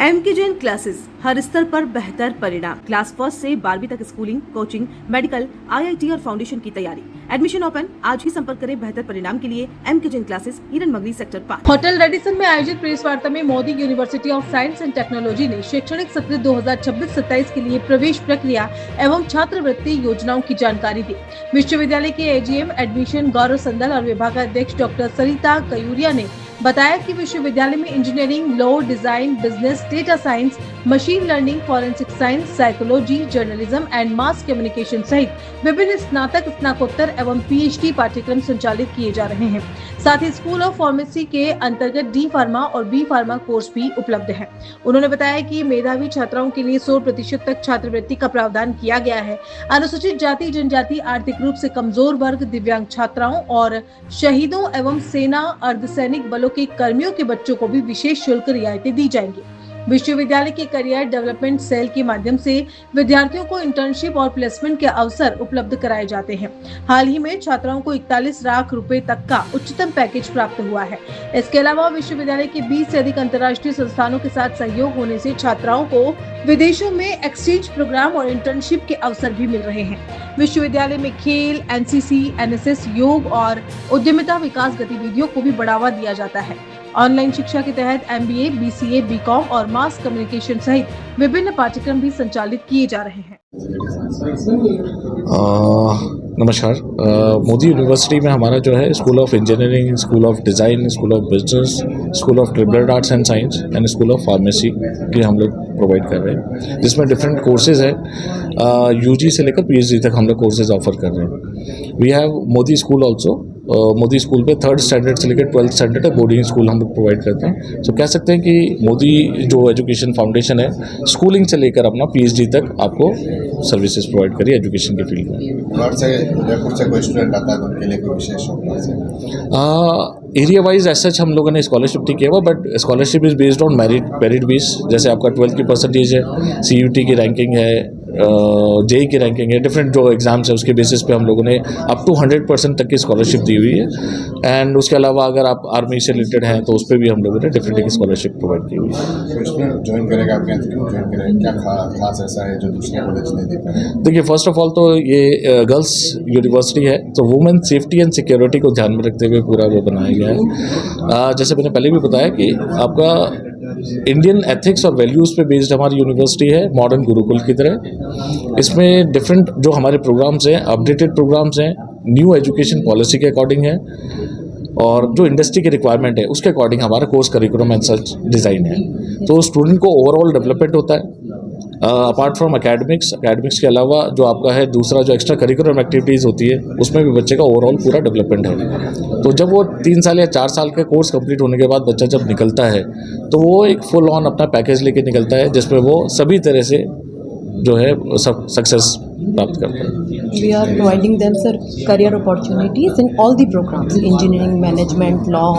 MK Jain classes, हर स्तर पर बेहतर परिणाम। क्लास 1 से 12वीं तक स्कूलिंग, कोचिंग, मेडिकल, आईआईटी और फाउंडेशन की तैयारी। Admission open. आज ही संपर्क करें बेहतर परिणाम के लिए एमके जैन क्लासेस, हिरन मंगली सेक्टर 5। होटल रेडिसन में आयोजित प्रेस वार्ता में Modi university of science and technology ने शैक्षणिक सत्र 2026-27 के लिए प्रवेश प्रक्रिया एवं छात्रवृत्ति योजनाओं की जानकारी दी। विश्वविद्यालय के एजीएम एडमिशन गौरव संदल और विभागाध्यक्ष डॉक्टर सरिता कयूरिया ने बताया कि विश्वविद्यालय में engineering, law, design, business, data science, machine learning, forensic science, psychology, journalism and mass communication सहित विभिन्न स्नातक, स्नातकोत्तर एवं पीएचडी पाठ्यक्रम संचालित किए जा रहे हैं। साथ ही स्कूल ऑफ फार्मेसी के अंतर्गत डी फार्मा और बी फार्मा कोर्स भी उपलब्ध है। उन्होंने बताया कि मेधावी छात्राओं के लिए 100% तक छात्रवृत्ति का प्रावधान किया गया है। अनुसूचित जाति, जनजाति, आर्थिक रूप से कमजोर वर्ग, दिव्यांग छात्राओं और शहीदों एवं सेना, अर्धसैनिक बलों के कर्मियों के बच्चों को भी विशेष शुल्क रियायतें दी जाएंगी। विश्वविद्यालय के करियर डेवलपमेंट सेल के माध्यम से विद्यार्थियों को इंटर्नशिप और प्लेसमेंट के अवसर उपलब्ध कराए जाते हैं। हाल ही में छात्राओं को 41 लाख रुपए तक का उच्चतम पैकेज प्राप्त हुआ है। इसके अलावा विश्वविद्यालय के 20 से अधिक अंतर्राष्ट्रीय संस्थानों के साथ सहयोग होने से छात्राओं को विदेशों में एक्सचेंज प्रोग्राम और इंटर्नशिप के अवसर भी मिल रहे हैं। विश्वविद्यालय में खेल, एनसीसी, एनएसएस, योग और उद्यमिता विकास गतिविधियों को भी बढ़ावा दिया जाता है। ऑनलाइन शिक्षा के तहत एमबीए, बीसीए, बीकॉम और मास कम्युनिकेशन सहित विभिन्न पाठ्यक्रम भी संचालित किए जा रहे हैं। नमस्कार। मोदी यूनिवर्सिटी में हमारा जो है school of engineering, school of design, school of business, school of liberal arts and science and school of pharmacy के हम लोग प्रोवाइड कर रहे हैं, जिसमें डिफरेंट कोर्सेज है। यूजी से लेकर पीएचडी तक हम लोग कोर्सेज ऑफर कर रहे हैं। We have Modi school also. Modi school पे 3rd स्टैंडर्ड से लेकर 12th स्टैंडर्ड तक बोर्डिंग स्कूल हम लोग प्रोवाइड करते हैं। तो कह सकते हैं कि मोदी जो एजुकेशन फाउंडेशन है, स्कूलिंग से लेकर अपना पीएचडी तक आपको सर्विसेज प्रोवाइड करी एजुकेशन के फील्ड में। कोई स्टूडेंट आता है तो उनके लिए कोई विशेष एरिया वाइज ऐसा हम लोगों ने स्कॉलरशिप नहीं किया हुआ, but scholarship is based on merit base. जैसे आपका 12th की परसेंटेज है, सीयूटी की रैंकिंग है, जेई की रैंकिंग है, डिफरेंट जो एग्जाम्स है उसके बेसिस पे हम लोगों ने अप टू 100% तक की स्कॉलरशिप दी हुई है। एंड उसके अलावा अगर आप आर्मी से रिलेटेड हैं तो उस पर भी हम लोगों ने डिफरेंट की स्कॉलरशिप प्रोवाइड की हुई है। ज्वाइन करेगा आप क्यों ज्वाइन करेगा, क्या खास ऐसा है जो दूसरे कॉलेज नहीं दे पाए? देखिए, फर्स्ट ऑफ ऑल तो ये गर्ल्स यूनिवर्सिटी है, तो वुमेन सेफ्टी एंड सिक्योरिटी को ध्यान में रखते हुए पूरा वो बनाया गया है। जैसे मैंने पहले भी बताया कि आपका इंडियन एथिक्स और वैल्यूज़ पे बेस्ड हमारी यूनिवर्सिटी है, मॉडर्न गुरुकुल की तरह। इसमें डिफरेंट जो हमारे प्रोग्राम्स हैं, अपडेटेड प्रोग्राम्स हैं, न्यू एजुकेशन पॉलिसी के अकॉर्डिंग है और जो इंडस्ट्री की रिक्वायरमेंट है उसके अकॉर्डिंग हमारा course curriculum and such design है। तो स्टूडेंट को ओवरऑल डेवलपमेंट होता है अपार्ट फ्रॉम एकेडमिक्स के अलावा जो आपका है दूसरा जो एक्स्ट्रा करिकुलम एक्टिविटीज़ होती है उसमें भी बच्चे का ओवरऑल पूरा डेवलपमेंट है। तो जब वो 3 साल या 4 साल का कोर्स कंप्लीट होने के बाद बच्चा जब निकलता है तो वो एक फुल ऑन अपना पैकेज लेके निकलता है, जिसमें वो सभी तरह से जो है सब सक्सेस प्राप्त करता है। We are providing them, sir, career opportunities in all the programs: engineering, management, law,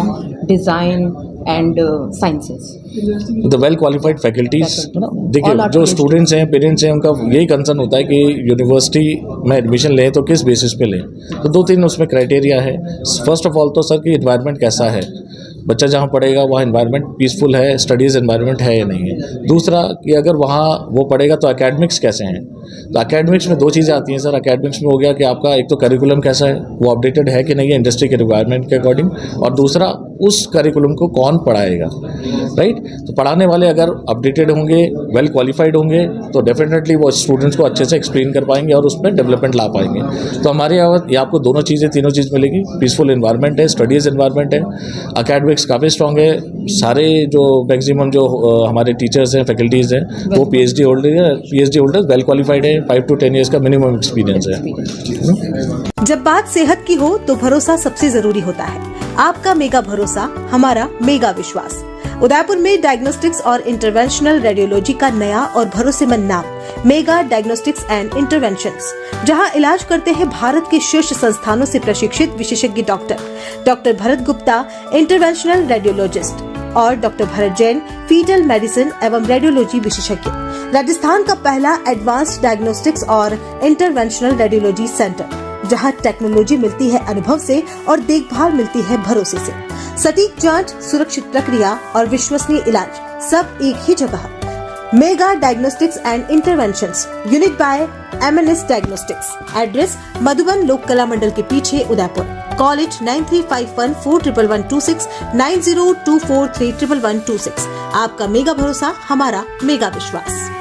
design and sciences. The well qualified faculties, देखिए जो स्टूडेंट्स हैं, पेरेंट्स हैं, उनका यही कंसर्न होता है कि यूनिवर्सिटी में एडमिशन लें तो किस बेसिस पे लें। तो 2-3 उसमें क्राइटेरिया है। फर्स्ट ऑफ ऑल तो सर कि एनवायरनमेंट कैसा है, बच्चा जहाँ पढ़ेगा वहाँ एनवायरनमेंट पीसफुल है, स्टडीज़ एनवायरनमेंट है या नहीं है। दूसरा कि अगर वहाँ वो पढ़ेगा तो एकेडमिक्स कैसे हैं। तो एकेडमिक्स में 2 चीज़ें आती हैं सर। एकेडमिक्स में हो गया कि आपका एक तो करिकुलम कैसा है, वो अपडेटेड है कि नहीं है इंडस्ट्री के रिक्वायरमेंट के अकॉर्डिंग, और दूसरा उस करिकुलम को कौन पढ़ाएगा, राइट। तो पढ़ाने वाले अगर अपडेटेड होंगे, वेल क्वालिफाइड होंगे तो डेफिनेटली वो स्टूडेंट्स को अच्छे से एक्सप्लेन कर पाएंगे और उसमें डेवलपमेंट ला पाएंगे। तो हमारे यहाँ ये आपको दोनों चीज़ें, तीनों चीज़ मिलेगी। पीसफुल एनवायरनमेंट है, स्टडीज़ एनवायरनमेंट है, एकेडमिक्स काफ़ी स्ट्रॉन्ग है। सारे जो मैक्सिमम जो हमारे टीचर्स हैं, फैकल्टीज़ हैं, वो पीएचडी होल्डर्स वेल क्वालिफाइड है, 5 to 10 ईयर्स का मिनिमम एक्सपीरियंस है। जब बात सेहत की हो तो भरोसा सबसे जरूरी होता है। आपका मेगा भरोसा, हमारा मेगा विश्वास। उदयपुर में डायग्नोस्टिक्स और इंटरवेंशनल रेडियोलॉजी का नया और भरोसेमंद नाम मेगा डायग्नोस्टिक्स एंड इंटरवेंशंस, जहां इलाज करते हैं भारत के शीर्ष संस्थानों से प्रशिक्षित विशेषज्ञ doctor Bharat Gupta, interventional radiologist, और doctor Bharat Jain, foetal medicine एवं रेडियोलॉजी विशेषज्ञ। राजस्थान का पहला एडवांस्ड डायग्नोस्टिक्स और इंटरवेंशनल रेडियोलॉजी सेंटर, जहां टेक्नोलॉजी मिलती है अनुभव से और देखभाल मिलती है भरोसे से। सटीक जांच, सुरक्षित प्रक्रिया और विश्वसनीय इलाज सब एक ही जगह। Mega diagnostics and interventions, unit by MNS diagnostics. Address Madhuban Lok Kala मंडल के पीछे, उदयपुर। कॉलेज 9351411126, 9024311126। आपका मेगा भरोसा, हमारा मेगा विश्वास।